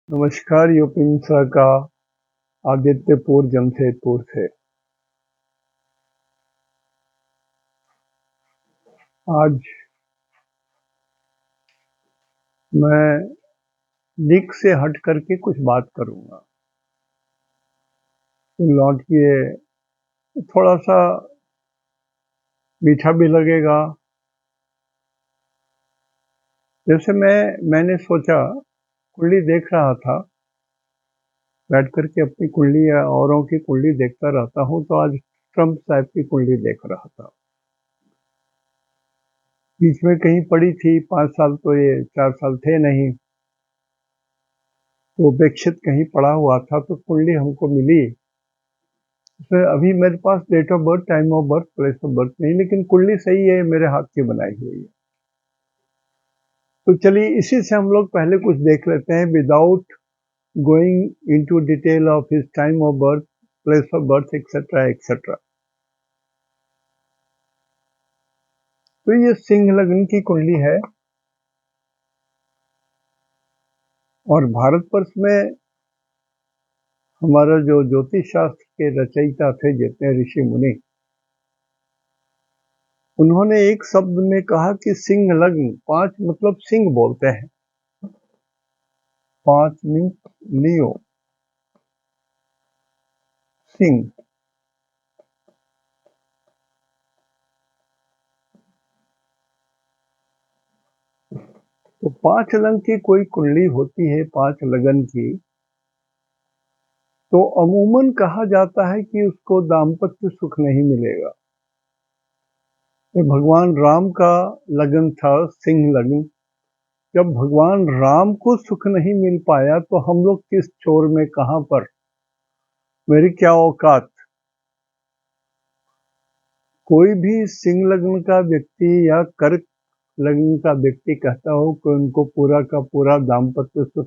नमस्कार यूपिंसा का आदित्यपुर जमशेदपुर से। आज मैं लीक से हट करके कुछ बात करूंगा। तो लौट के थोड़ा सा मीठा भी लगेगा। जैसे मैंने सोचा, कुंडली देख रहा था, बैठ करके अपनी कुंडली या औरों की कुंडली देखता रहता हूँ, तो आज ट्रम्प साहब की कुंडली देख रहा था। बीच में कहीं पड़ी थी, 5 साल तो ये 4 साल थे नहीं, तो उपेक्षित कहीं पड़ा हुआ था, तो कुंडली हमको मिली। सर अभी मेरे पास date of birth, time of birth, place of birth नहीं, लेकिन कुंडली सही है, मेरे हाथ की बनाई हुई है। तो चलिए इसी से हम लोग पहले कुछ देख लेते हैं, without going into detail of his time of birth, place of birth, etcetera etcetera. तो ये सिंह लग्न की कुंडली है, और भारतवर्ष में हमारा जो ज्योतिष शास्त्र के रचयिता थे, जितने ऋषि मुनि, उन्होंने एक शब्द में कहा कि सिंह लग्न, 5 मतलब सिंह बोलते हैं, 5 मीन्स लियो, सिंह। तो 5 लगन की कोई कुंडली होती है, 5 लगन की, तो अमूमन कहा जाता है कि उसको दाम्पत्य सुख नहीं मिलेगा। ये भगवान राम का लगन था, सिंह लगन। जब भगवान राम को सुख नहीं मिल पाया, तो हम लोग किस छोर में, कहां पर, मेरी क्या औकात। कोई भी सिंह लग्न का व्यक्ति या कर्क लग्न का व्यक्ति कहता हो कि उनको पूरा का पूरा दाम्पत्य सुख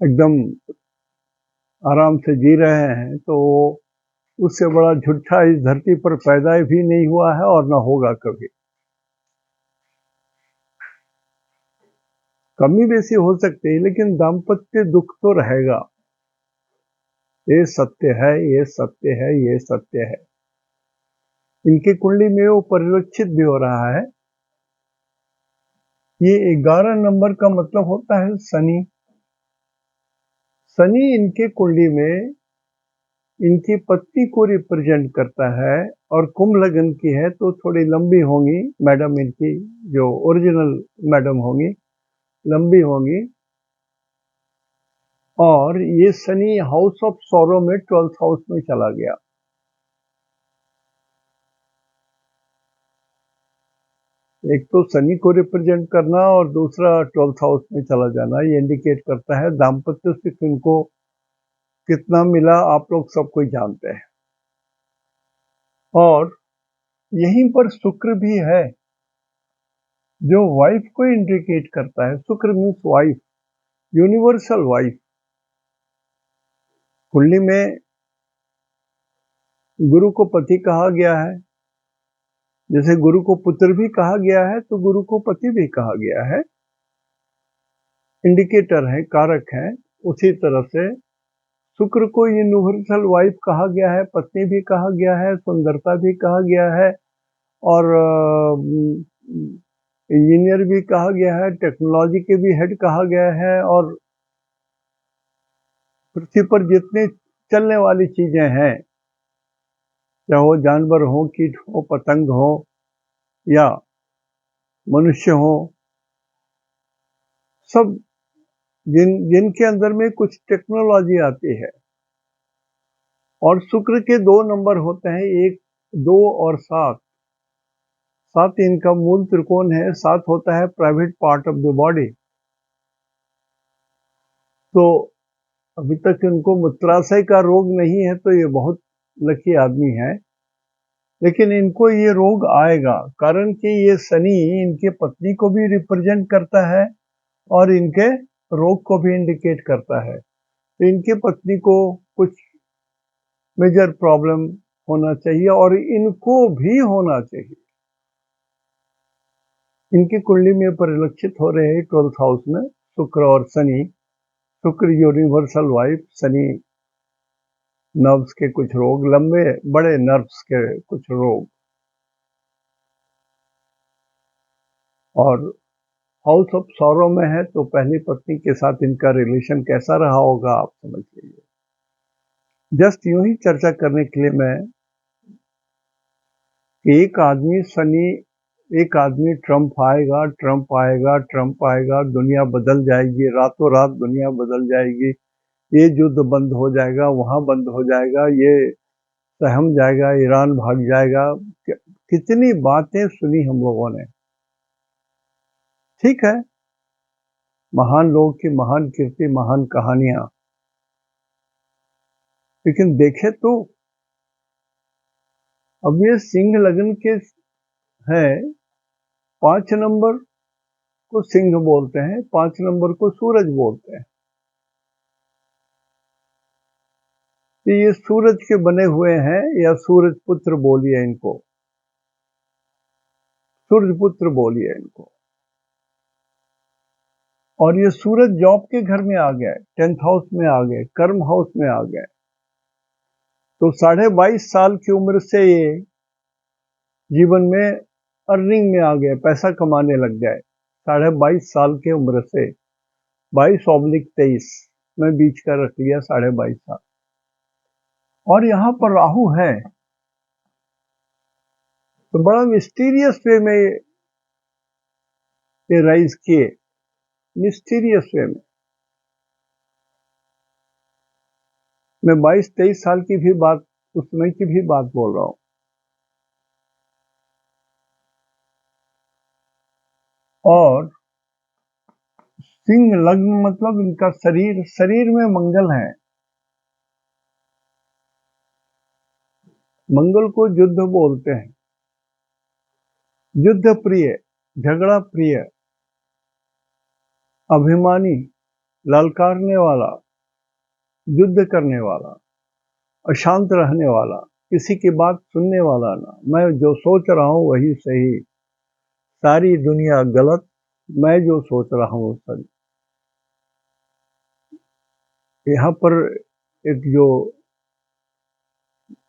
एकदम आराम से जी रहे हैं, तो उससे बड़ा झूठा इस धरती पर पैदा भी नहीं हुआ है और ना होगा कभी। कमी बेसी हो सकती है, लेकिन दाम्पत्य दुख तो रहेगा। ये सत्य है, ये सत्य है, ये सत्य है। इनकी कुंडली में वो परिलक्षित भी हो रहा है। ये 11 नंबर का मतलब होता है शनि। शनि इनके कुंडली में इनकी पत्नी को रिप्रेजेंट करता है, और कुंभ लगन की है तो थोड़ी लंबी होंगी मैडम, इनकी जो ओरिजिनल मैडम होंगी लंबी होंगी। और ये शनि हाउस ऑफ सौरो में 12th हाउस में चला गया। एक तो शनि को रिप्रेजेंट करना, और दूसरा 12th हाउस में चला जाना, ये इंडिकेट करता है दाम्पत्य सुख इनको कितना मिला, आप लोग सब कोई जानते हैं। और यहीं पर शुक्र भी है, जो वाइफ को इंडिकेट करता है। शुक्र मीन्स वाइफ, यूनिवर्सल वाइफ। कुंडली में गुरु को पति कहा गया है, जैसे गुरु को पुत्र भी कहा गया है, तो गुरु को पति भी कहा गया है। इंडिकेटर है, कारक है। उसी तरह से शुक्र को यूनिवर्सल वाइफ कहा गया है, पत्नी भी कहा गया है, सुंदरता भी कहा गया है, और इंजीनियर भी कहा गया है, टेक्नोलॉजी के भी हेड कहा गया है। और पृथ्वी पर जितने चलने वाली चीजें हैं, चाहे वो जानवर हो, कीट हो, पतंग हो, या मनुष्य हो, सब जिनके अंदर में कुछ टेक्नोलॉजी आती है। और शुक्र के 2 नंबर होते हैं, 1, 2 और 7। 7 इनका मूल त्रिकोण है, 7 होता है private part of the body. तो अभी तक इनको मूत्राशय का रोग नहीं है, तो ये बहुत लकी आदमी है। लेकिन इनको ये रोग आएगा, कारण कि ये शनि इनके पत्नी को भी रिप्रेजेंट करता है, और इनके रोग को भी इंडिकेट करता है। तो इनके पत्नी को कुछ मेजर प्रॉब्लम होना चाहिए, और इनको भी होना चाहिए। इनकी कुंडली में परिलक्षित हो रहे हैं 12th हाउस में शुक्र और शनि। शुक्र यूनिवर्सल वाइफ, शनि नर्व्स के कुछ रोग, लंबे बड़े नर्व्स के कुछ रोग। और हाउस ऑफ सौरो में है तो पहली पत्नी के साथ इनका रिलेशन कैसा रहा होगा आप समझ लीजिए। जस्ट यूं ही चर्चा करने के लिए मैं, एक आदमी ट्रंप आएगा, ट्रंप आएगा, ट्रंप आएगा, दुनिया बदल जाएगी, रातों रात दुनिया बदल जाएगी, ये युद्ध बंद हो जाएगा, वहां बंद हो जाएगा, ये सहम जाएगा, ईरान भाग जाएगा। कितनी बातें सुनी हम लोगों ने। ठीक है, महान लोग की महान कीर्ति, महान कहानियां, लेकिन देखे तो अब ये सिंह लग्न के हैं। 5 नंबर को सिंह बोलते हैं, 5 नंबर को सूरज बोलते हैं। तो ये सूरज के बने हुए हैं, या सूरज पुत्र बोलिए इनको, सूरज पुत्र बोलिए इनको। और ये सूरज जॉब के घर में आ गए, 10th हाउस में आ गए, कर्म हाउस में आ गए। तो 22.5 साल की उम्र से ये जीवन में अर्निंग में आ गए, पैसा कमाने लग गए। 22.5 साल की उम्र से, 22/23 में बीच का रख लिया 22.5 साल। और यहां पर राहु है, तो बड़ा मिस्टीरियस वे में ये राइज किए, मिस्टीरियस वे में। मैं 22-23 साल की भी बात, उस समय की भी बात बोल रहा हूं। और सिंह लग्न मतलब इनका शरीर में मंगल है। मंगल को युद्ध बोलते हैं, युद्ध प्रिय, झगड़ा प्रिय, अभिमानी, ललकारने वाला, युद्ध करने वाला, अशांत रहने वाला, किसी की बात सुनने वाला ना, मैं जो सोच रहा हूं वही सही, सारी दुनिया गलत, मैं जो सोच रहा हूं सही। यहाँ पर एक जो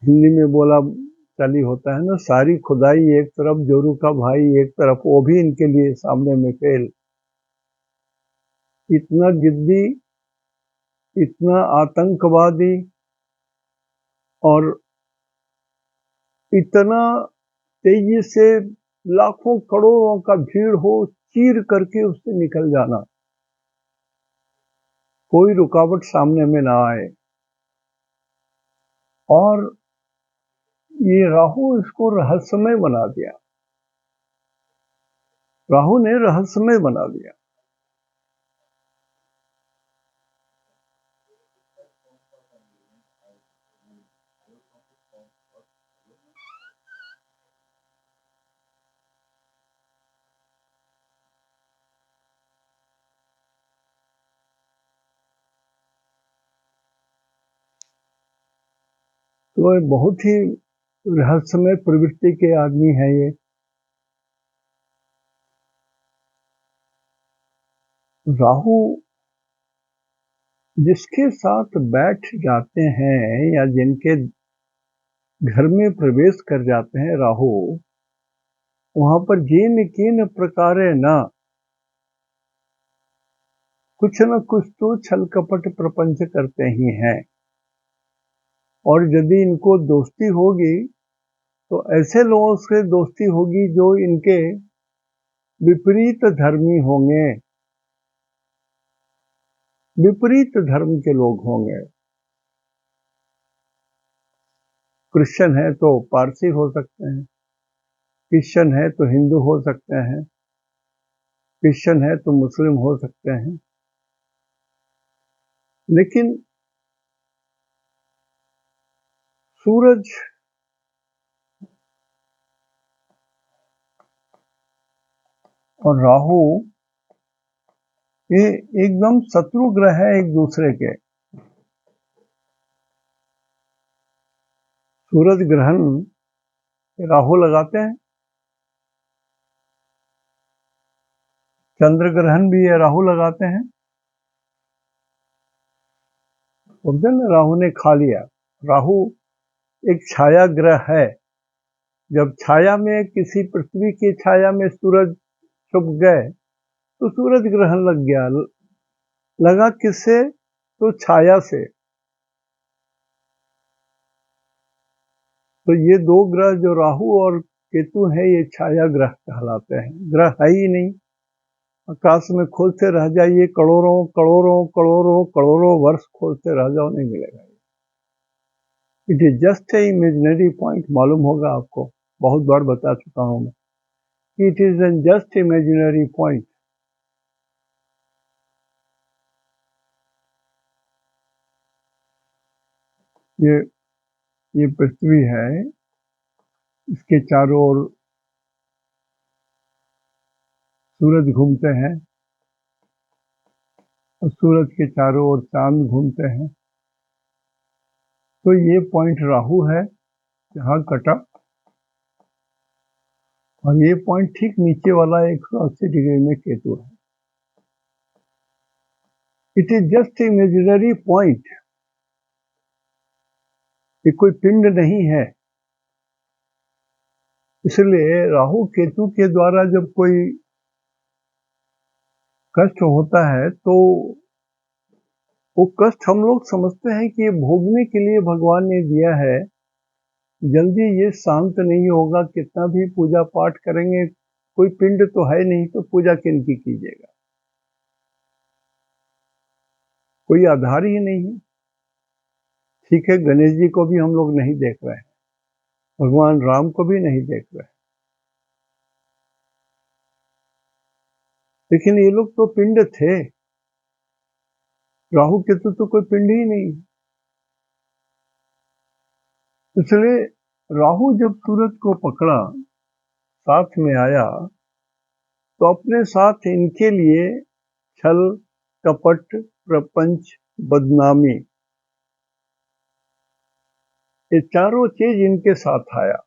हिंदी में बोला चाली होता है ना, सारी खुदाई एक तरफ, जोरू का भाई एक तरफ, वो भी इनके लिए सामने में फेल। इतना जिद्दी, इतना आतंकवादी, और इतना तेजी से लाखों करोड़ों का भीड़ हो, चीर करके उससे निकल जाना, कोई रुकावट सामने में ना आए। और ये राहु इसको रहस्यमय बना दिया, राहु ने रहस्यमय बना दिया। तो बहुत ही रहस्यमय प्रवृत्ति के आदमी है ये। राहु जिसके साथ बैठ जाते हैं या जिनके घर में प्रवेश कर जाते हैं राहु, वहां पर जिन किन प्रकारे न कुछ तो छल कपट प्रपंच करते ही हैं। और यदि इनको दोस्ती होगी तो ऐसे लोगों से दोस्ती होगी जो इनके विपरीत धर्मी होंगे, विपरीत धर्म के लोग होंगे। क्रिश्चियन है तो पारसी हो सकते हैं, क्रिश्चियन है तो हिंदू हो सकते हैं, क्रिश्चियन है तो मुस्लिम हो सकते हैं। लेकिन सूरज और राहु ये एकदम शत्रु ग्रह है एक दूसरे के। सूरज ग्रहण राहु लगाते हैं, चंद्र ग्रहण भी ये राहु लगाते हैं। समझे ना, राहु ने खा लिया। राहु एक छाया ग्रह है। जब छाया में किसी पृथ्वी की छाया में सूरज छुप गए तो सूरज ग्रहण लग गया। लगा किससे? तो छाया से। तो ये दो ग्रह जो राहु और केतु हैं, ये छाया ग्रह कहलाते हैं। ग्रह है ही नहीं। आकाश में खोजते रह जाइए, करोड़ों करोड़ों करोड़ों करोड़ों वर्ष खोजते रह जाओ, नहीं मिलेगा। It is just a imaginary point. मालूम होगा आपको, बहुत बार बता चुका हूं मैं। It is an just imaginary point. ये ये पृथ्वी है, इसके चारों ओर सूरज घूमते हैं और सूरज के चारों ओर चांद घूमते हैं। तो ये पॉइंट राहु है जहां कटा, और ये पॉइंट ठीक नीचे वाला 180 डिग्री में केतु है। It is just imaginary point. ये कोई पिंड नहीं है। इसलिए राहु केतु के द्वारा जब कोई कष्ट होता है तो वो कष्ट हम लोग समझते हैं कि ये भोगने के लिए भगवान ने दिया है। जल्दी ये शांत नहीं होगा, कितना भी पूजा पाठ करेंगे, कोई पिंड तो है नहीं, तो पूजा किन की कीजिएगा? कोई आधार ही नहीं है। ठीक है, गणेश जी को भी हम लोग नहीं देख रहे हैं, भगवान राम को भी नहीं देख रहे हैं, लेकिन ये लोग तो पिंड थे। राहु केतु तो कोई पिंड ही नहीं। इसलिए राहु जब सूरज को पकड़ा, साथ में आया, तो अपने साथ इनके लिए छल, कपट, प्रपंच, बदनामी, ये चारों चीज इनके साथ आया।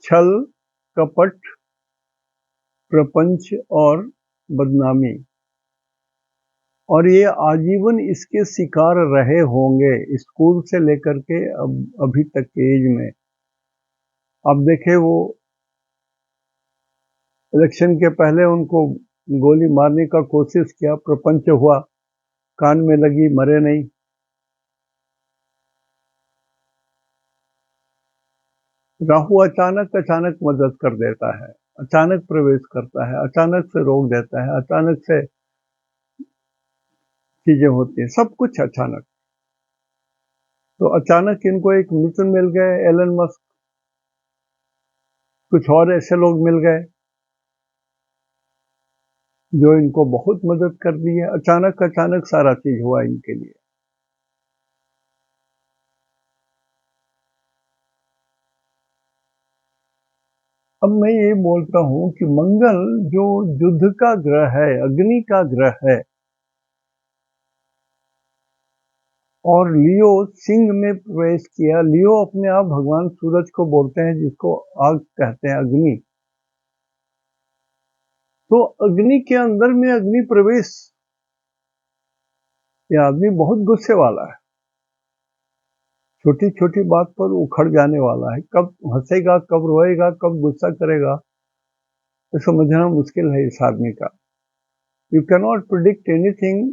छल, कपट, प्रपंच और बदनामी। और ये आजीवन इसके शिकार रहे होंगे, स्कूल से लेकर के अब अभी तक के एज में। अब देखे, वो इलेक्शन के पहले उनको गोली मारने का कोशिश किया, प्रपंच हुआ, कान में लगी, मरे नहीं। राहु अचानक अचानक मदद कर देता है, अचानक प्रवेश करता है, अचानक से रोक देता है, अचानक से चीजें होती हैं, सब कुछ अचानक। तो अचानक इनको एक मित्र मिल गए, एलन मस्क, कुछ और ऐसे लोग मिल गए जो इनको बहुत मदद कर दी है। अचानक अचानक सारा चीज हुआ इनके लिए। अब मैं ये बोलता हूं कि मंगल जो युद्ध का ग्रह है, अग्नि का ग्रह है, और लियो सिंह में प्रवेश किया। लियो अपने आप भगवान सूरज को बोलते हैं, जिसको आग कहते हैं, अग्नि। तो अग्नि के अंदर में अग्नि प्रवेश, ये आदमी बहुत गुस्से वाला है, छोटी छोटी बात पर उखड़ जाने वाला है। कब हंसेगा, कब रोएगा, कब गुस्सा करेगा, ये समझना मुश्किल है इस आदमी का। You cannot predict anything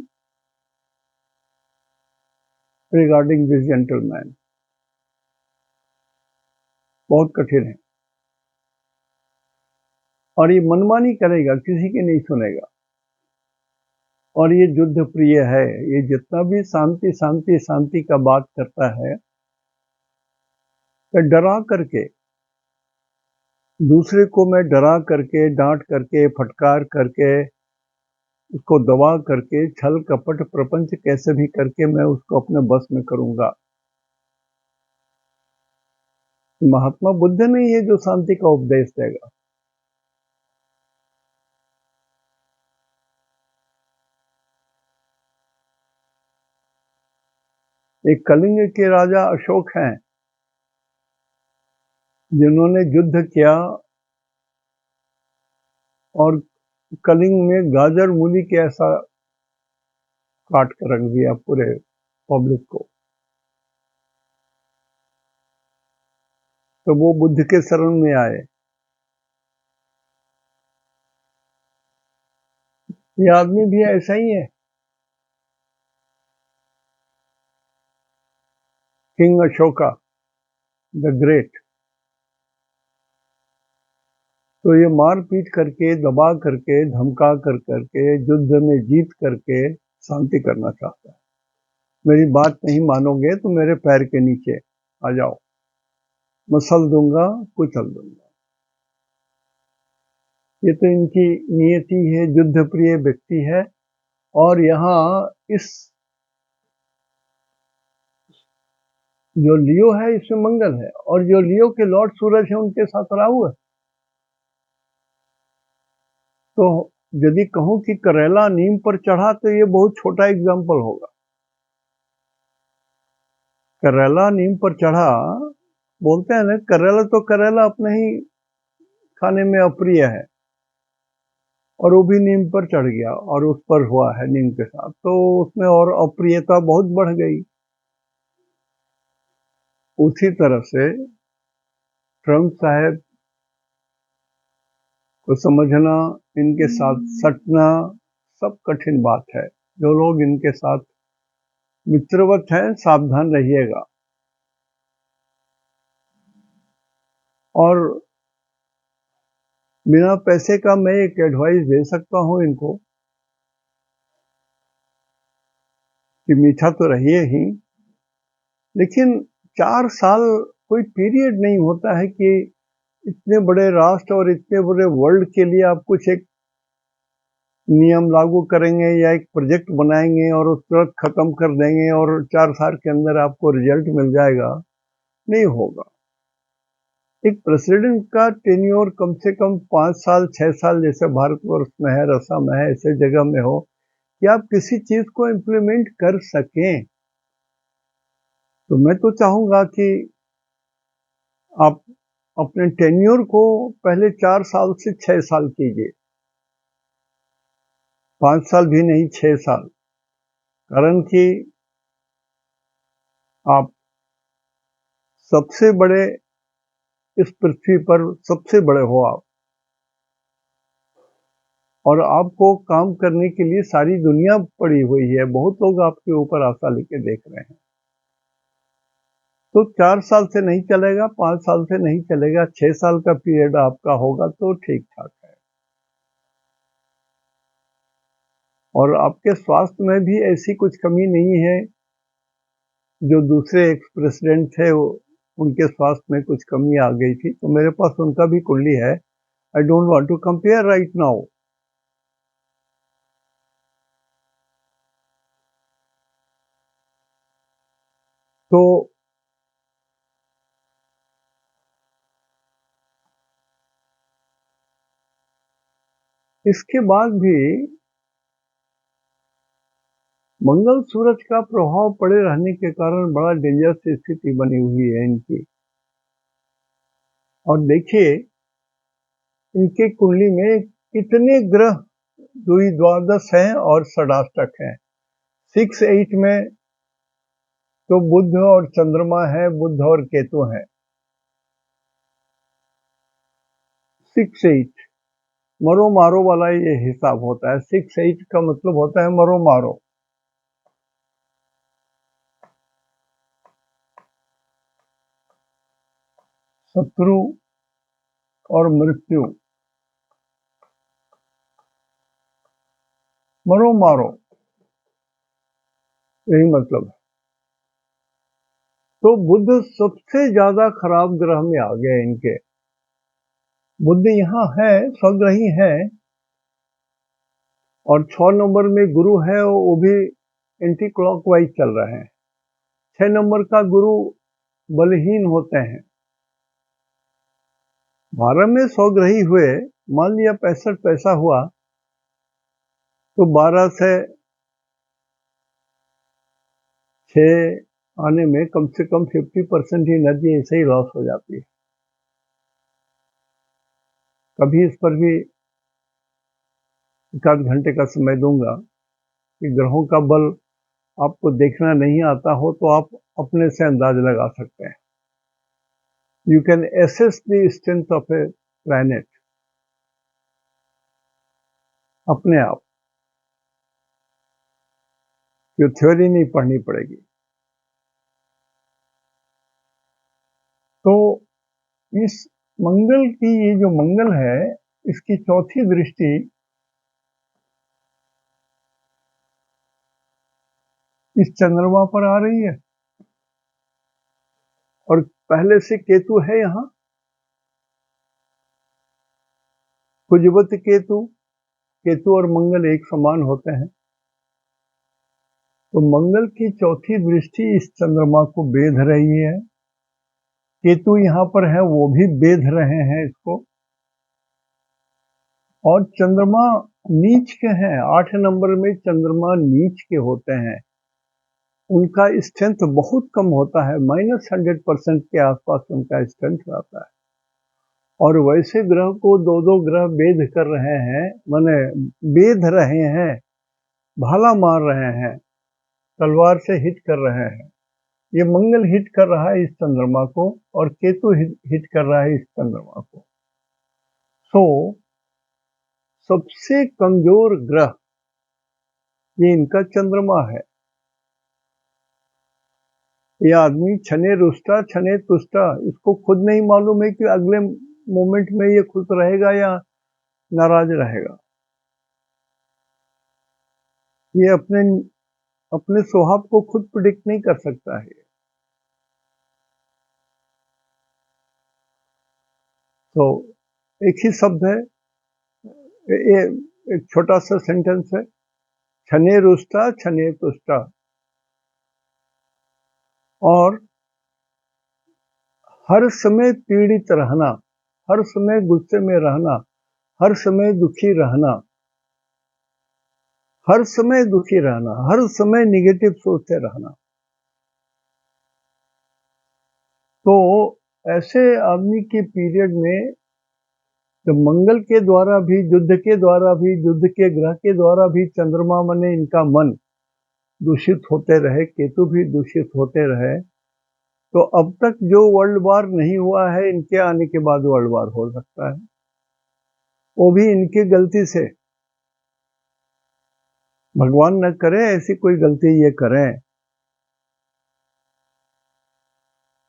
regarding this gentleman. बहुत कठिन है, और ये मनमानी करेगा, किसी की नहीं सुनेगा। और ये युद्ध प्रिय है। ये जितना भी शांति शांति शांति का बात करता है, तो डरा करके, दूसरे को मैं डरा करके, डांट करके, फटकार करके, उसको दबा करके, छल कपट प्रपंच कैसे भी करके मैं उसको अपने बस में करूंगा। महात्मा बुद्ध नहीं है जो शांति का उपदेश देगा। एक कलिंग के राजा अशोक हैं, जिन्होंने युद्ध किया और कलिंग में गाजर मूली के ऐसा काट कर रख दिया पूरे पब्लिक को। तो वो बुद्ध के शरण में आए। ये आदमी भी ऐसा ही है, किंग अशोका द ग्रेट। तो ये मार पीट करके, दबा करके, धमका कर करके, युद्ध में जीत करके शांति करना चाहता है। मेरी बात नहीं मानोगे तो मेरे पैर के नीचे आ जाओ, मसल दूंगा, कुचल दूंगा। ये तो इनकी नियति है, युद्ध प्रिय व्यक्ति है। और यहाँ इस जो लियो है इसमें मंगल है, और जो लियो के लॉर्ड सूरज है उनके साथ राहु है। तो यदि कहूं कि करेला नीम पर चढ़ा तो ये बहुत छोटा एग्जाम्पल होगा। करेला नीम पर चढ़ा, बोलते हैं ना, करेला तो करेला अपने ही खाने में अप्रिय है, और वो भी नीम पर चढ़ गया और उस पर हुआ है नीम के साथ, तो उसमें और अप्रियता बहुत बढ़ गई। उसी तरह से ट्रम्प साहब को समझना, इनके साथ सटना सब कठिन बात है। जो लोग इनके साथ मित्रवत हैं, सावधान रहिएगा। और बिना पैसे का मैं एक एडवाइस दे सकता हूं इनको कि मीठा तो रहिए ही, लेकिन 4 साल कोई पीरियड नहीं होता है कि इतने बड़े राष्ट्र और इतने बड़े वर्ल्ड के लिए आप कुछ एक नियम लागू करेंगे या एक प्रोजेक्ट बनाएंगे और उस तुरंत खत्म कर देंगे और 4 साल के अंदर आपको रिजल्ट मिल जाएगा, नहीं होगा। एक प्रेसिडेंट का टेन्योर कम से कम 5 साल 6 साल, जैसे भारतवर्ष में है, असम है, ऐसे जगह में हो कि आप किसी चीज को इम्प्लीमेंट कर सकें। तो मैं तो चाहूंगा कि आप अपने टेन्योर को पहले 4 साल से 6 साल कीजिए, 5 साल भी नहीं, 6 साल। कारण कि आप सबसे बड़े, इस पृथ्वी पर सबसे बड़े हो आप, और आपको काम करने के लिए सारी दुनिया पड़ी हुई है। बहुत लोग आपके ऊपर आशा लेके देख रहे हैं। तो 4 साल से नहीं चलेगा, 5 साल से नहीं चलेगा, 6 साल का पीरियड आपका होगा तो ठीक ठाक है। और आपके स्वास्थ्य में भी ऐसी कुछ कमी नहीं है। जो दूसरे एक्स प्रेसिडेंट थे उनके स्वास्थ्य में कुछ कमी आ गई थी, तो मेरे पास उनका भी कुंडली है। I don't want to compare right now. तो इसके बाद भी मंगल सूरज का प्रभाव पड़े रहने के कारण बड़ा डेंजरस स्थिति बनी हुई है इनकी। और देखिए इनके कुंडली में कितने ग्रह द्वादश हैं और षडाष्टक हैं। 6-8 में तो बुध और चंद्रमा है, बुध और केतु है। 6-8 मरो मारो वाला ये हिसाब होता है। 6-8 का मतलब होता है मरो मारो। शत्रु और मृत्यु, मरो मारो, यही मतलब है। तो बुध सबसे ज्यादा खराब ग्रह में आ गए इनके। बुध यहाँ है, स्वग्रही है, और 6 नंबर में गुरु है, वो भी एंटी क्लॉकवाइज चल रहे हैं। 6 नंबर का गुरु बलहीन होते हैं। 12 में स्वग्रही हुए, मान लिया 65 पैसा हुआ, तो 12 से 6 आने में कम से कम 50% ही एनर्जी ऐसे ही लॉस हो जाती है। कभी इस पर भी एक आध घंटे का समय दूंगा कि ग्रहों का बल आपको देखना नहीं आता हो तो आप अपने से अंदाज लगा सकते हैं। You can assess the strength of a planet अपने आप, जो थ्योरी नहीं पढ़नी पड़ेगी। तो इस मंगल की, ये जो मंगल है, इसकी चौथी दृष्टि इस चंद्रमा पर आ रही है, और पहले से केतु है यहां, कुजबत केतु। केतु और मंगल एक समान होते हैं। तो मंगल की चौथी दृष्टि इस चंद्रमा को बेध रही है। केतु यहां पर है, वो भी बेध रहे हैं इसको। और चंद्रमा नीच के हैं, 8 नंबर में चंद्रमा नीच के होते हैं। उनका स्ट्रेंथ बहुत कम होता है, -100% के आसपास उनका स्ट्रेंथ रहता है। और वैसे ग्रह को दो दो ग्रह बेध कर रहे हैं, माने बेध रहे हैं, भाला मार रहे हैं, तलवार से हिट कर रहे हैं। ये मंगल हिट कर रहा है इस चंद्रमा को, और केतु हिट कर रहा है इस चंद्रमा को। सो सबसे कमजोर ग्रह ये इनका चंद्रमा है। ये आदमी छने रुष्टा छने तुष्टा, इसको खुद नहीं मालूम है कि अगले मोमेंट में ये खुश रहेगा या नाराज रहेगा। ये अपने अपने स्वभाव को खुद प्रिडिक्ट नहीं कर सकता है। तो एक ही शब्द है, ये एक छोटा सा सेंटेंस है, छने रुष्टा छने तुष्टा। और हर समय पीड़ित रहना, हर समय गुस्से में रहना, हर समय दुखी रहना, हर समय दुखी रहना, हर समय निगेटिव सोचते रहना। तो ऐसे आदमी के पीरियड में, जब मंगल के द्वारा भी, युद्ध के द्वारा भी, युद्ध के ग्रह के द्वारा भी चंद्रमा मने इनका मन दूषित होते रहे, केतु भी दूषित होते रहे, तो अब तक जो वर्ल्ड वार नहीं हुआ है, इनके आने के बाद वर्ल्ड वार हो सकता है, वो भी इनकी गलती से। भगवान न करे ऐसी कोई गलती ये करें,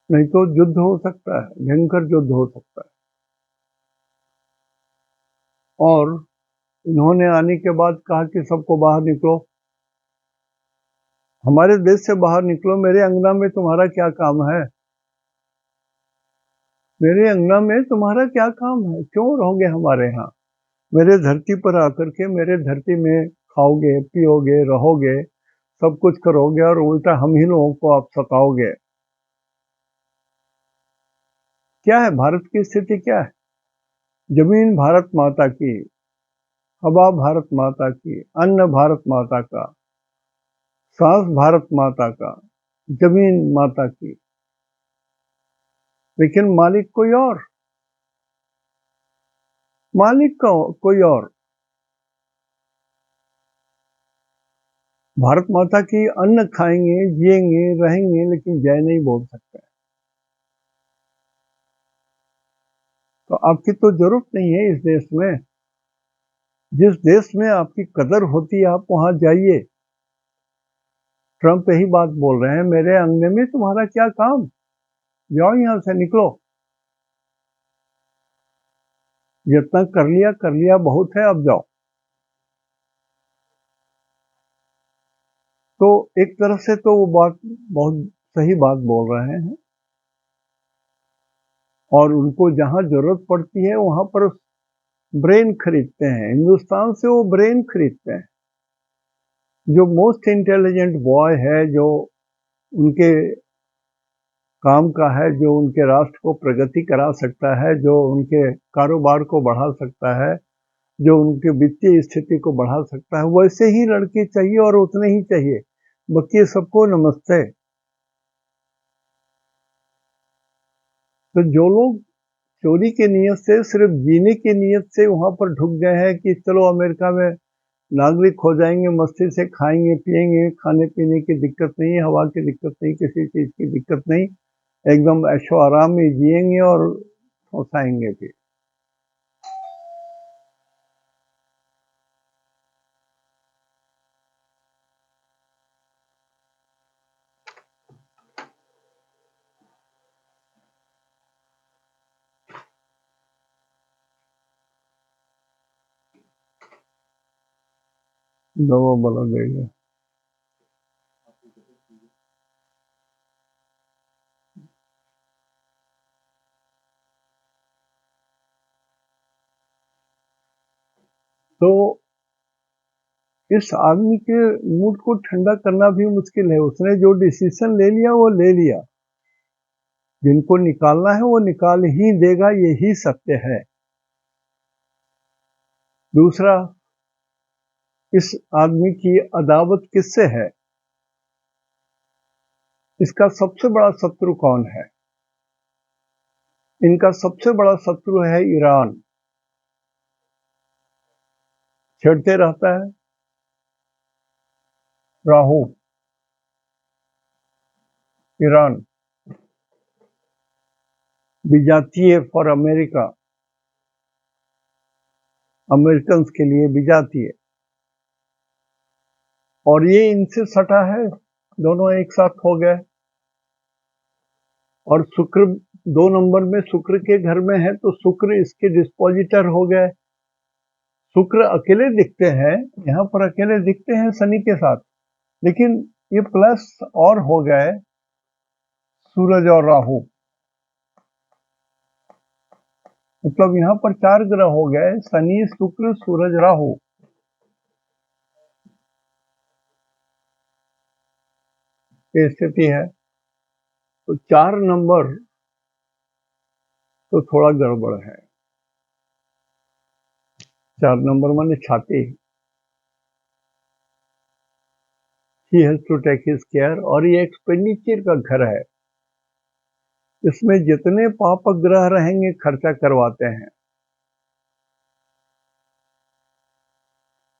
नहीं तो युद्ध हो सकता है, भयंकर युद्ध हो सकता है। और इन्होंने आने के बाद कहा कि सबको बाहर निकलो, हमारे देश से बाहर निकलो, मेरे अंगना में तुम्हारा क्या काम है, मेरे अंगना में तुम्हारा क्या काम है, क्यों रहोगे हमारे यहाँ, मेरे धरती पर आकर के मेरे धरती में खाओगे पियोगे रहोगे, सब कुछ करोगे, और उल्टा हम ही लोगों को आप सताओगे। क्या है भारत की स्थिति, क्या है? जमीन भारत माता की, हवा भारत माता की, अन्न भारत माता का, सांस भारत माता का, जमीन माता की, लेकिन मालिक कोई और, मालिक का कोई और। भारत माता की अन्न खाएंगे, जिएंगे, रहेंगे, लेकिन जय नहीं बोल सकते। तो आपकी तो जरूरत नहीं है इस देश में। जिस देश में आपकी कदर होती है आप वहां जाइए। ट्रंप यही बात बोल रहे हैं, मेरे अंगने में तुम्हारा क्या काम, जाओ यहां से निकलो, जितना कर लिया बहुत है, अब जाओ। तो एक तरफ से तो वो बात बहुत सही बात बोल रहे हैं, और उनको जहां जरूरत पड़ती है वहां पर ब्रेन खरीदते हैं, हिंदुस्तान से वो ब्रेन खरीदते हैं। जो मोस्ट इंटेलिजेंट बॉय है, जो उनके काम का है, जो उनके राष्ट्र को प्रगति करा सकता है, जो उनके कारोबार को बढ़ा सकता है, जो उनकी वित्तीय स्थिति को बढ़ा सकता है, वैसे ही लड़के चाहिए और उतने ही चाहिए। बाकी सबको नमस्ते। तो जो लोग चोरी की नीयत से, सिर्फ जीने की नीयत से वहां पर ढुक गए हैं कि चलो अमेरिका में नागरिक हो जाएंगे, मस्ती से खाएंगे पिएंगे, खाने पीने की दिक्कत नहीं, हवा की दिक्कत नहीं, किसी चीज की दिक्कत नहीं, एकदम ऐशो आराम में जिएंगे और फंसाएंगे भी। दवा बना देंगे। तो इस आदमी के मूड को ठंडा करना भी मुश्किल है। उसने जो डिसीजन ले लिया वो ले लिया, जिनको निकालना है वो निकाल ही देगा, यही सत्य है। दूसरा, इस आदमी की अदावत किससे है? इसका सबसे बड़ा शत्रु कौन है? इनका सबसे बड़ा शत्रु है ईरान। छेड़ते रहता है राहु, ईरान विजातीय फॉर अमेरिका, अमेरिकन के लिए विजातीय, और ये इनसे सटा है, दोनों एक साथ हो गए। और शुक्र 2 नंबर में शुक्र के घर में है, तो शुक्र इसके डिस्पोजिटर हो गए। शुक्र अकेले दिखते हैं, यहाँ पर अकेले दिखते हैं शनि के साथ, लेकिन ये प्लस और हो गए सूरज और राहु, मतलब यहाँ पर 4 ग्रह हो गए, शनि शुक्र सूरज राहु। ये स्थिति है। तो 4 नंबर तो थोड़ा गड़बड़ है। 4 नंबर माने छाती। He has to take his care. और ये एक्सपेंडिचर का घर है, इसमें जितने पाप ग्रह रहेंगे खर्चा करवाते हैं,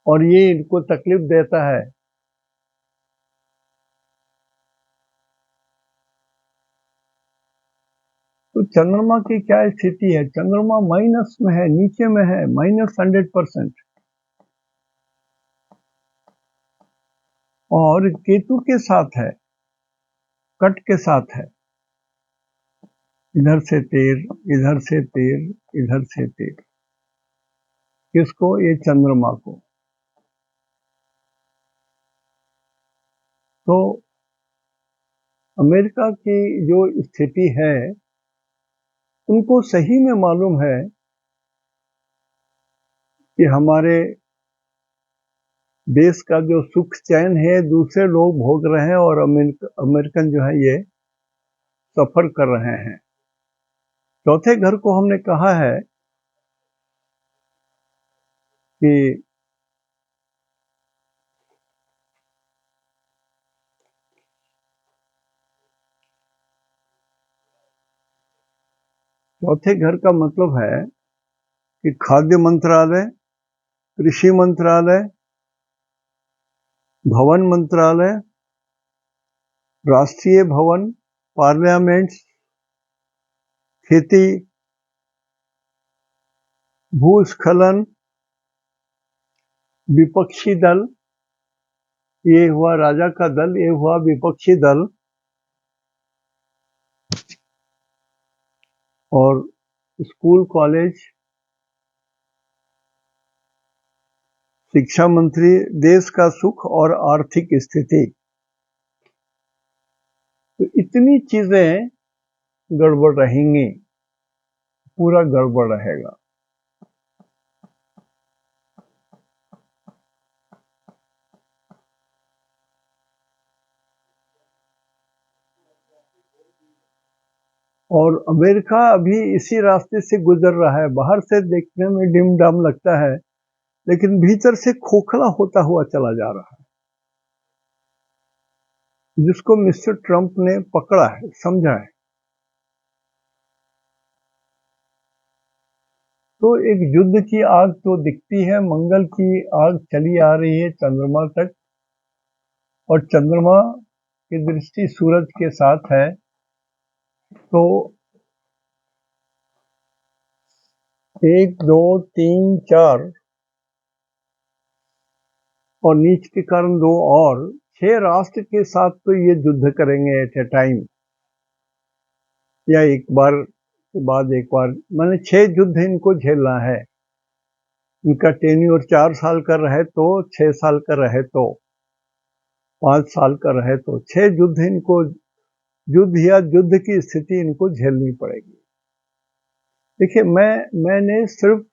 और ये इनको तकलीफ देता है। तो चंद्रमा की क्या स्थिति है? चंद्रमा माइनस में है, नीचे में है, -100%। और केतु के साथ है, कट के साथ है, इधर से तीर, इधर से तीर, इधर से तीर। किसको? ये चंद्रमा को। तो अमेरिका की जो स्थिति है, उनको सही में मालूम है कि हमारे देश का जो सुख चैन है दूसरे लोग भोग रहे हैं, और अमेरिकन जो है ये सफर कर रहे हैं। चौथे घर को हमने कहा है कि चौथे घर का मतलब है कि खाद्य मंत्रालय, कृषि मंत्रालय, भवन मंत्रालय, राष्ट्रीय भवन, पार्लियामेंट, खेती, भूस्खलन, विपक्षी दल, ये हुआ राजा का दल, ये हुआ विपक्षी दल, और स्कूल कॉलेज, शिक्षा मंत्री, देश का सुख और आर्थिक स्थिति। तो इतनी चीजें गड़बड़ रहेंगी, पूरा गड़बड़ रहेगा। और अमेरिका अभी इसी रास्ते से गुजर रहा है। बाहर से देखने में डिम डाम लगता है, लेकिन भीतर से खोखला होता हुआ चला जा रहा है, जिसको मिस्टर ट्रंप ने पकड़ा है, समझा है। तो एक युद्ध की आग तो दिखती है, मंगल की आग चली आ रही है चंद्रमा तक, और चंद्रमा की दृष्टि सूरज के साथ है। तो 1 2 3 4 और नीच के कारण 2 और 6 राष्ट्र के साथ तो ये युद्ध करेंगे एट ए टाइम, या एक बार के बाद एक बार, मैंने 6 युद्ध इनको झेलना है। इनका टेन्योर 4 साल का रहे तो, 6 साल का रहे तो, 5 साल का रहे तो 6 युद्ध इनको, युद्ध या युद्ध की स्थिति इनको झेलनी पड़ेगी। देखिए, मैंने सिर्फ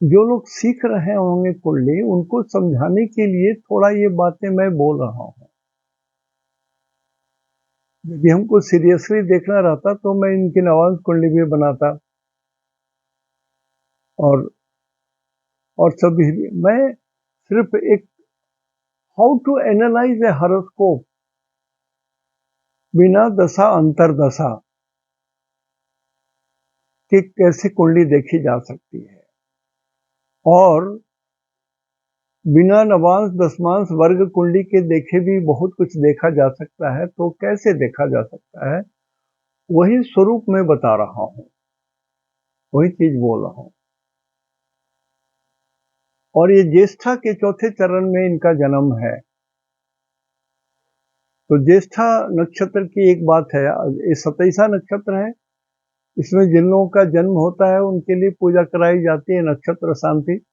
जो लोग सीख रहे होंगे कुंडली, उनको समझाने के लिए थोड़ा ये बातें मैं बोल रहा हूँ। यदि हमको सीरियसली देखना रहता तो मैं इनकी नवाज कुंडली भी बनाता, और सभी भी। मैं सिर्फ एक how to analyse a horoscope बिना दशा अंतरदशा कि कैसे कुंडली देखी जा सकती है, और बिना नवांश दशमांश वर्ग कुंडली के देखे भी बहुत कुछ देखा जा सकता है। तो कैसे देखा जा सकता है, वही स्वरूप में बता रहा हूं, वही चीज बोल रहा हूं। और ये ज्येष्ठा के चौथे चरण में इनका जन्म है। तो ज्येष्ठा नक्षत्र की एक बात है, ये 27वां नक्षत्र है। इसमें जिन लोगों का जन्म होता है उनके लिए पूजा कराई जाती है, नक्षत्र शांति।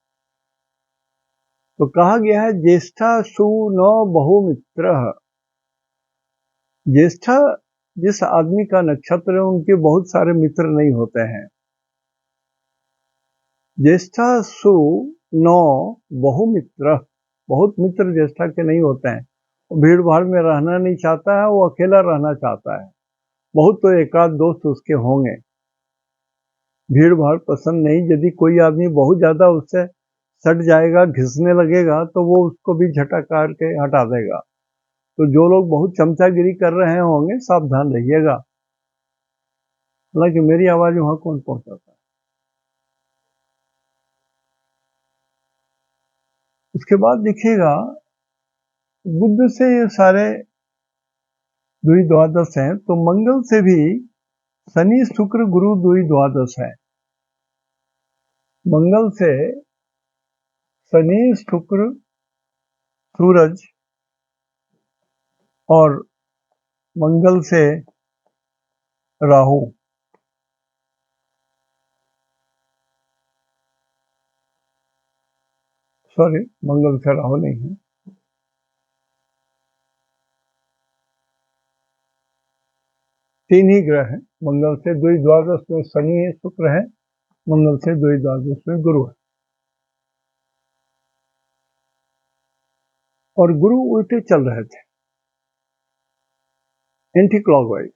तो कहा गया है ज्येष्ठा सु न बहुमित्र। ज्येष्ठा जिस आदमी का नक्षत्र है उनके बहुत सारे मित्र नहीं होते हैं। ज्येष्ठा सु न बहुमित्र, बहुत मित्र ज्येष्ठा के नहीं होते हैं। भीड़ भाड़ में रहना नहीं चाहता है, वो अकेला रहना चाहता है। बहुत तो एकाध दोस्त उसके होंगे। भीड़ भाड़ पसंद नहीं। यदि कोई आदमी बहुत ज्यादा उससे सट जाएगा, घिसने लगेगा, तो वो उसको भी झटकार के हटा देगा। तो जो लोग बहुत चमचागिरी कर रहे होंगे, सावधान रहिएगा। हालांकि मेरी आवाज वहां कौन पहुंचाता है। उसके बाद दिखेगा बुध से ये सारे द्विद्वादश हैं, तो मंगल से भी शनि शुक्र गुरु द्विद्वादश है। मंगल से शनि शुक्र सूरज, और मंगल से राहु। सॉरी, मंगल से राहु नहीं है, 3 ही ग्रह हैं। मंगल से द्विद्वादश में शनि है, शुक्र है। मंगल से द्विद्वादश में गुरु है, और गुरु उल्टे चल रहे थे, एंटी क्लॉकवाइज।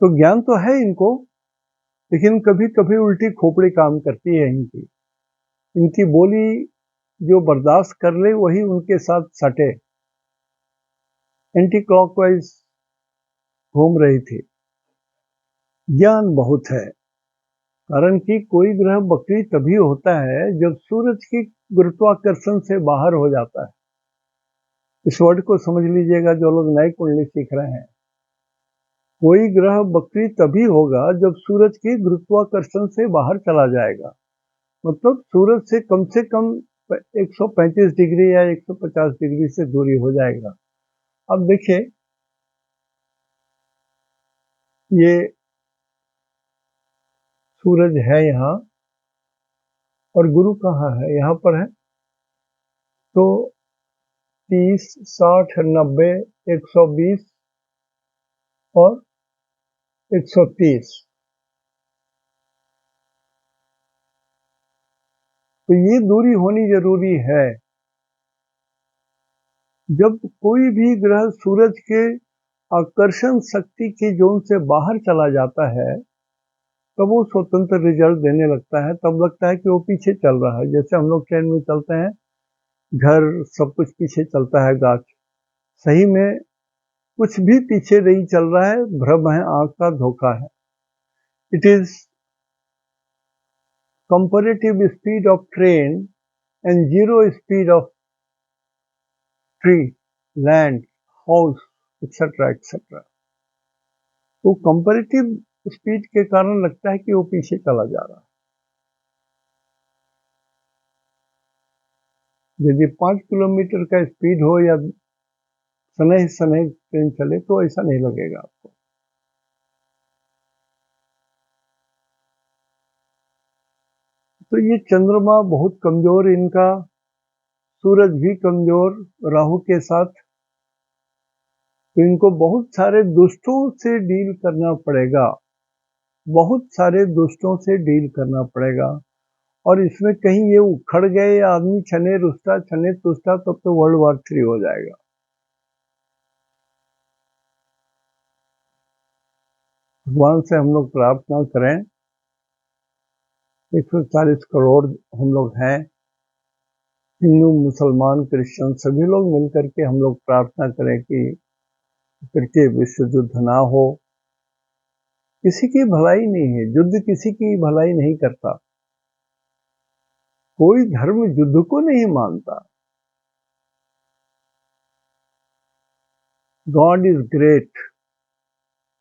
तो ज्ञान तो है इनको, लेकिन कभी कभी उल्टी खोपड़ी काम करती है इनकी। इनकी बोली जो बर्दाश्त कर ले वही उनके साथ सटे। एंटी क्लॉकवाइज घूम रही थी। ज्ञान बहुत है, कारण कि कोई ग्रह वक्री तभी होता है जब सूरज की गुरुत्वाकर्षण से बाहर हो जाता है। इस वर्ड को समझ लीजिएगा जो लोग नई कुंडली सीख रहे हैं। कोई ग्रह वक्री तभी होगा जब सूरज की गुरुत्वाकर्षण से बाहर चला जाएगा। मतलब सूरज से कम 135 डिग्री या 150 डिग्री से दूरी हो जाएगा। अब देखिए, ये सूरज है यहाँ, और गुरु कहाँ है, यहाँ पर है। तो 30 60 90 120 और 130, तो ये दूरी होनी जरूरी है। जब कोई भी ग्रह सूरज के आकर्षण शक्ति की जोन से बाहर चला जाता है, तब वो स्वतंत्र रिजल्ट देने लगता है। तब लगता है कि वो पीछे चल रहा है। जैसे हम लोग ट्रेन में चलते हैं, घर सब कुछ पीछे चलता है, गाछ। सही में कुछ भी पीछे नहीं चल रहा है, भ्रम है, आंख का धोखा है। It is comparative speed of train and zero speed of tree, land, house, etc. etc. तो कंपैरेटिव स्पीड के कारण लगता है कि वो पीछे चला जा रहा है। यदि 5 किलोमीटर का स्पीड हो या सनह सनह ट्रेन चले तो ऐसा नहीं लगेगा आपको। तो ये चंद्रमा बहुत कमजोर, इनका सूरज भी कमजोर राहु के साथ, तो इनको बहुत सारे दुष्टों से डील करना पड़ेगा, बहुत सारे दुष्टों से डील करना पड़ेगा। और इसमें कहीं ये उखड़ गए, आदमी छने रुष्टा छने तुष्टा, तब तो वर्ल्ड वॉर 3 हो जाएगा। भगवान से हम लोग प्रार्थना करें, 140 करोड़ हम लोग हैं, हिंदू मुसलमान क्रिश्चियन सभी लोग मिलकर के हम लोग प्रार्थना करें कि तृतीय विश्व युद्ध ना हो। किसी की भलाई नहीं है, युद्ध किसी की भलाई नहीं करता, कोई धर्म युद्ध को नहीं मानता। God is great,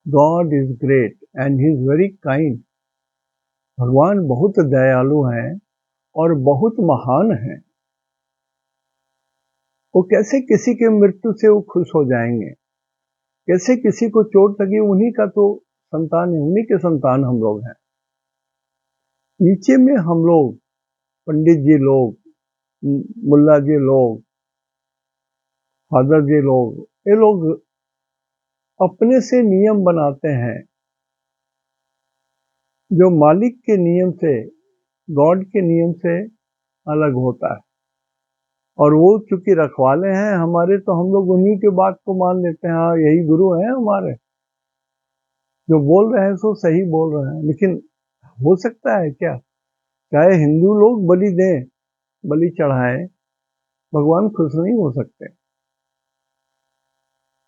God is great and he is very kind. भगवान बहुत दयालु हैं और बहुत महान हैं। वो कैसे किसी के मृत्यु से वो खुश हो जाएंगे, कैसे किसी को चोट लगी, उन्हीं का तो संतान है, उन्हीं के संतान हम लोग हैं। नीचे में हम लोग पंडित जी लोग, मुल्ला जी लोग, फादर जी लोग, ये लोग अपने से नियम बनाते हैं जो मालिक के नियम से, गॉड के नियम से अलग होता है। और वो चूंकि रखवाले हैं हमारे, तो हम लोग उन्हीं के बात को मान लेते हैं, हाँ यही गुरु हैं हमारे, जो बोल रहे हैं सो सही बोल रहे हैं। लेकिन हो सकता है क्या, चाहे हिंदू लोग बलि दें, बलि चढ़ाएं, भगवान खुश नहीं हो सकते।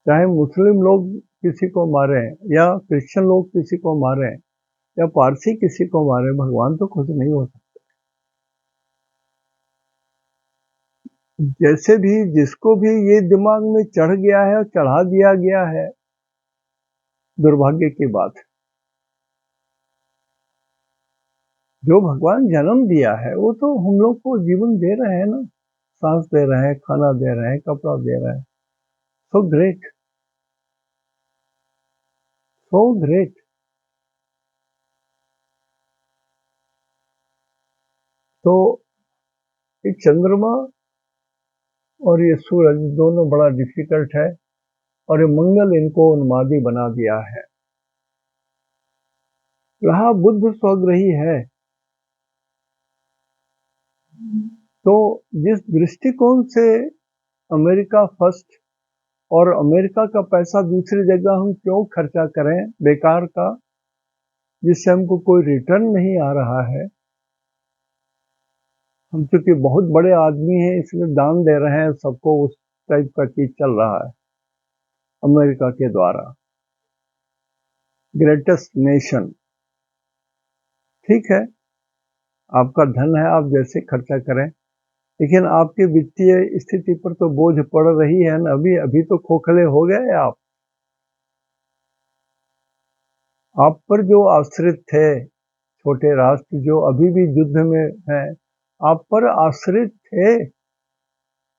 चाहे मुस्लिम लोग किसी को मारे या क्रिश्चियन लोग किसी को मारे या पारसी किसी को मारे, भगवान तो खुश नहीं हो सकते। जैसे भी जिसको भी ये दिमाग में चढ़ गया है और चढ़ा दिया गया है, दुर्भाग्य की बात है। जो भगवान जन्म दिया है वो तो हम लोग को जीवन दे रहे हैं ना, सांस दे रहे हैं, खाना दे रहे हैं, कपड़ा दे रहे हैं। So great, so great. तो ये चंद्रमा और ये सूरज दोनों बड़ा डिफिकल्ट है, और ये मंगल इनको उन्मादी बना दिया है। रहा बुध स्वग्रही है, तो जिस दृष्टिकोण से अमेरिका फर्स्ट और अमेरिका का पैसा दूसरी जगह हम क्यों खर्चा करें बेकार का, जिससे हमको कोई रिटर्न नहीं आ रहा है। हम चूंकि बहुत बड़े आदमी हैं इसलिए दान दे रहे हैं सबको, उस टाइप का चीज चल रहा है अमेरिका के द्वारा। ग्रेटेस्ट नेशन, ठीक है, आपका धन है, आप जैसे खर्चा करें, लेकिन आपकी वित्तीय स्थिति पर तो बोझ पड़ रही है ना। अभी अभी तो खोखले हो गए आप पर जो आश्रित थे, छोटे राष्ट्र जो अभी भी युद्ध में हैं, आप पर आश्रित थे।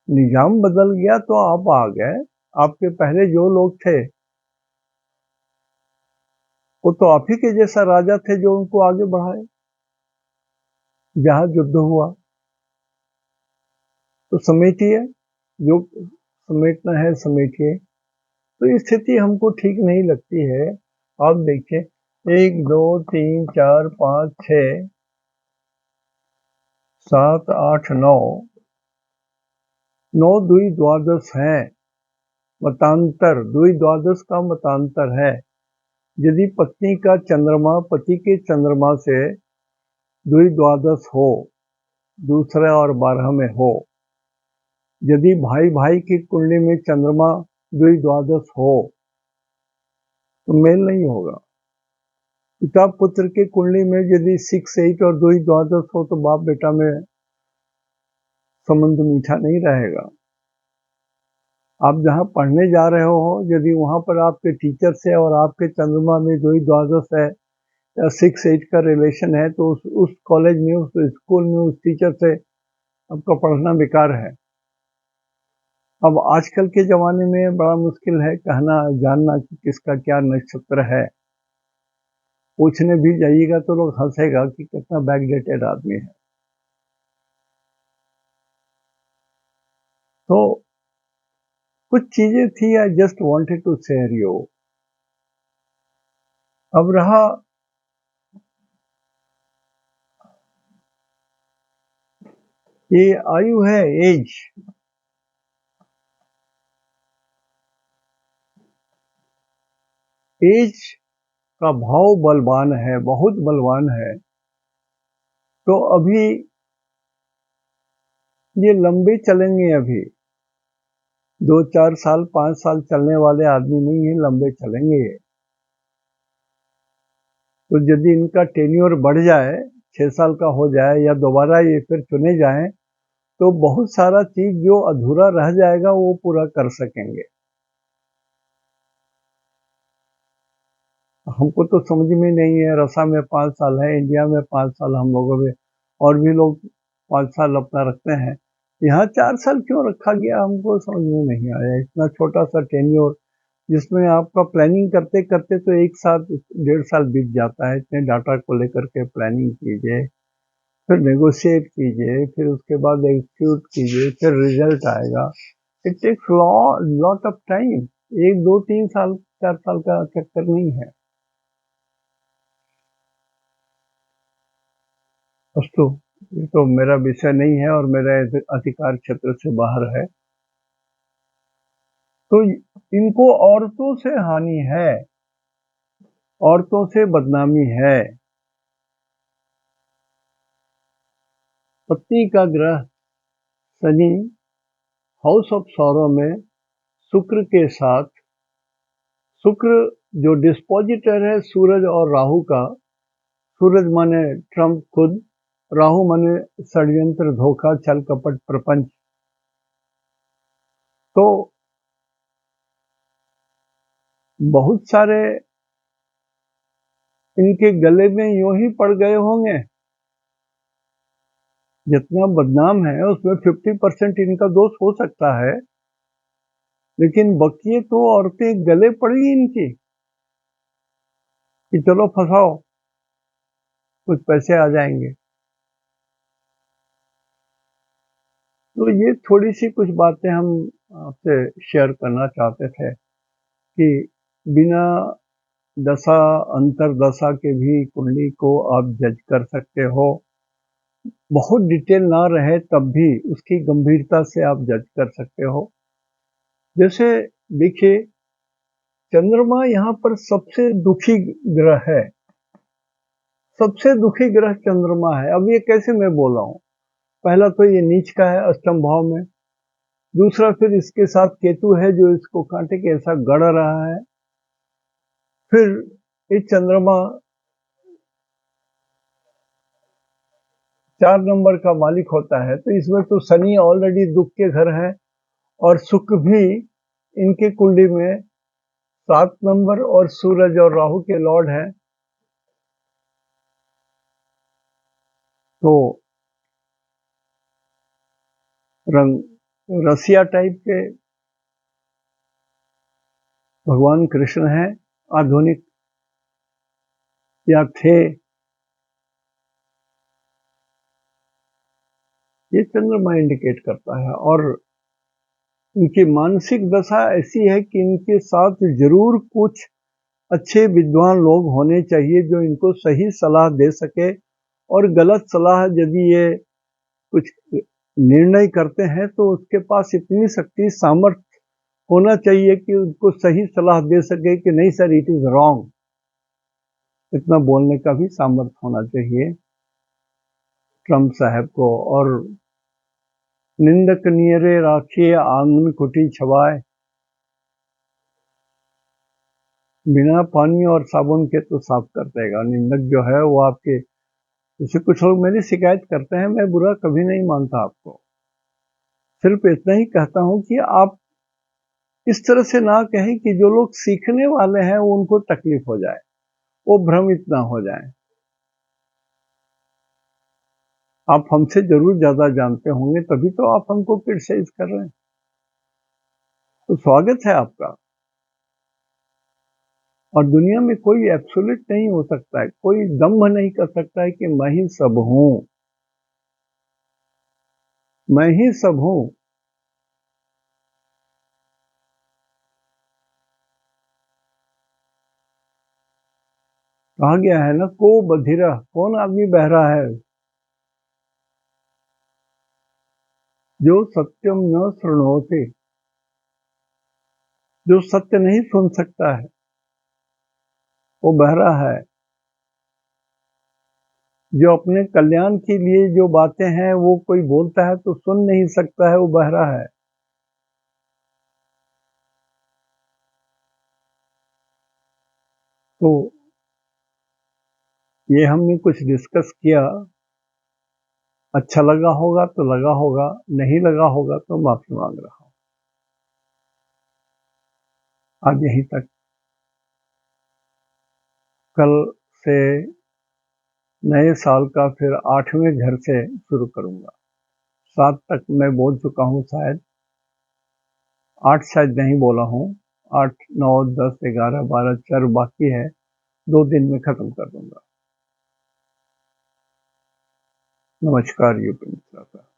निजाम बदल गया तो आप आ गए, आपके पहले जो लोग थे वो तो आप ही के जैसा राजा थे जो उनको आगे बढ़ाए। जहां युद्ध हुआ तो समेटिए, जो समेटना है समेटिए। तो ये स्थिति हमको ठीक नहीं लगती है। आप देखिए, 1 2 3 4 5 6 7 8 9, 9 दुई द्वादश है, मतांतर दुई द्वादश का मतांतर है। यदि पत्नी का चंद्रमा पति के चंद्रमा से द्वि द्वादश हो, दूसरे और 12 में हो, यदि भाई भाई की कुंडली में चंद्रमा द्वि द्वादश हो तो मेल नहीं होगा। पिता पुत्र की कुंडली में यदि 6, 8 और 2 ही द्वादश हो तो बाप बेटा में संबंध मीठा नहीं रहेगा। आप जहाँ पढ़ने जा रहे हो यदि वहाँ पर आपके टीचर से और आपके चंद्रमा में 2 ही द्वादश है या 6, 8 का रिलेशन है तो उस कॉलेज में, उस स्कूल में, उस टीचर से आपका पढ़ना बेकार है। अब आजकल के ज़माने में बड़ा मुश्किल है कहना जानना कि किसका क्या नक्षत्र है। पूछने भी जाइएगा तो लोग हंसेगा कि कितना बैकडेटेड आदमी है। तो कुछ चीजें थी, I just wanted to share you. अब रहा ये आयु है, एज। एज का भाव बलवान है, बहुत बलवान है। तो अभी ये लंबे चलेंगे, अभी 2-4 साल 5 साल चलने वाले आदमी नहीं है, लंबे चलेंगे ये। तो यदि इनका टेन्योर बढ़ जाए, 6 साल का हो जाए या दोबारा ये फिर चुने जाएं तो बहुत सारा चीज जो अधूरा रह जाएगा वो पूरा कर सकेंगे। हमको तो समझ में नहीं है, रसा में 5 साल है, इंडिया में 5 साल, हम लोगों में और भी लोग 5 साल अपना रखते हैं। यहाँ 4 साल क्यों रखा गया हमको समझ में नहीं आया। इतना छोटा सा टेन्योर जिसमें आपका प्लानिंग करते करते तो 1 साल 1.5 साल बीत जाता है। इतने डाटा को लेकर के प्लानिंग कीजिए, फिर नेगोशिएट कीजिए, फिर उसके बाद एग्जीक्यूट कीजिए, फिर रिजल्ट आएगा। It takes lot of time. 1, 2, 3 साल 4 साल का चक्कर नहीं है। अस्तु, ये तो मेरा विषय नहीं है और मेरा अधिकार क्षेत्र से बाहर है। तो इनको औरतों से हानि है, औरतों से बदनामी है। पत्नी का ग्रह शनि हाउस ऑफ सौरव में शुक्र के साथ, शुक्र जो डिस्पोजिटर है सूरज और राहु का। सूरज माने ट्रम्प खुद, राहु माने षड्यंत्र, धोखा, छल कपट, प्रपंच। तो बहुत सारे इनके गले में यूं ही पड़ गए होंगे। जितना बदनाम है उसमें 50% इनका दोष हो सकता है, लेकिन बकिए तो औरतें गले पड़ी इनकी कि चलो फंसाओ, कुछ पैसे आ जाएंगे। तो ये थोड़ी सी कुछ बातें हम आपसे शेयर करना चाहते थे कि बिना दशा अंतरदशा के भी कुंडली को आप जज कर सकते हो। बहुत डिटेल ना रहे तब भी उसकी गंभीरता से आप जज कर सकते हो। जैसे देखिए, चंद्रमा यहाँ पर सबसे दुखी ग्रह है, सबसे दुखी ग्रह चंद्रमा है। अब ये कैसे मैं बोल रहा हूँ, पहला तो ये नीच का है अष्टम भाव में, दूसरा फिर इसके साथ केतु है जो इसको कांटे के ऐसा गड़ रहा है। फिर ये चंद्रमा 4 नंबर का मालिक होता है, तो इसमें तो शनि ऑलरेडी दुख के घर है और शुक्र भी इनके कुंडली में 7 नंबर और सूरज और राहु के लॉर्ड हैं। तो रंग रसिया टाइप के भगवान कृष्ण हैं, आधुनिक या थे। ये चंद्रमा इंडिकेट करता है। और इनकी मानसिक दशा ऐसी है कि इनके साथ जरूर कुछ अच्छे विद्वान लोग होने चाहिए जो इनको सही सलाह दे सके, और गलत सलाह यदि ये कुछ निर्णय करते हैं तो उसके पास इतनी शक्ति सामर्थ्य होना चाहिए कि उनको सही सलाह दे सके कि नहीं सर इट इज रॉन्ग, इतना बोलने का भी सामर्थ्य होना चाहिए ट्रम्प साहब को। और निंदक नियरे राखिए आंगन कुटी छवाए, बिना पानी और साबुन के तो साफ कर देगा। निंदक जो है वो आपके, जैसे कुछ लोग मेरी शिकायत करते हैं, मैं बुरा कभी नहीं मानता आपको, सिर्फ इतना ही कहता हूं कि आप इस तरह से ना कहें कि जो लोग सीखने वाले हैं वो उनको तकलीफ हो जाए, वो भ्रमित ना हो जाए। आप हमसे जरूर ज्यादा जानते होंगे, तभी तो आप हमको क्रिटिसाइज कर रहे हैं। तो स्वागत है आपका। और दुनिया में कोई एब्सोल्यूट नहीं हो सकता है, कोई दम्भ नहीं कर सकता है कि मैं ही सब हूं, मैं ही सब हूं। कहा गया है ना, को बधिरा, कौन आदमी बहरा है जो सत्यम न शृणोते, जो सत्य नहीं सुन सकता है वो बहरा है। जो अपने कल्याण के लिए जो बातें हैं वो कोई बोलता है तो सुन नहीं सकता है, वो बहरा है। तो ये हमने कुछ डिस्कस किया, अच्छा लगा होगा तो लगा होगा, नहीं लगा होगा तो माफी मांग रहा हूं। आज यहीं तक। कल से नए साल का फिर 8वें घर से शुरू करूंगा। 7 तक मैं बोल चुका हूं शायद, 8 शायद नहीं बोला हूं। 8, 9, 10, 11, 12, 4 बाकी है, 2 दिन में खत्म कर दूंगा। नमस्कार यूपी मित्रा।